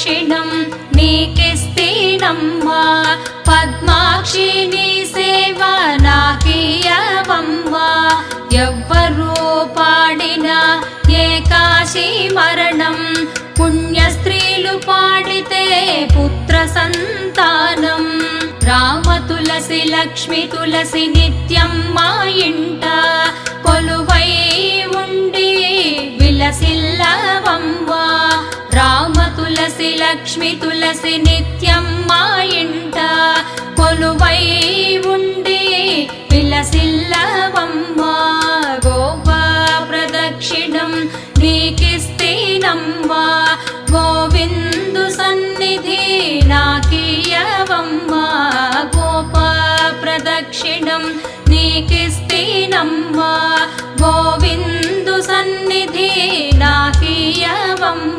ప్రదక్షిణం నీకిస్తేనమ్మా పద్మాక్షి నీ సేవ నాకియవమ్మా ఎవ్వరూ పాడిన ఏకాశి మరణం పుణ్య స్త్రీలు పాడితే పుత్ర సంతానం రామ తులసి లక్ష్మి తులసి నిత్యం మా ఇంట కొలువై ఉండి విలసిల్లవమ్మా రామ తులసి లక్ష్మి తులసి నిత్యం మా ఇంట కొలువై ఉండి విలసిల్లవమ్మా గోపా ప్రదక్షిణం నీకిస్తేనమ్మా గోవిందు సన్నిధి నాకియవమ్మా గోపా ప్రదక్షిణం నీకిస్తేనమ్మా గోవిందు సన్నిధి నాకియవమ్మా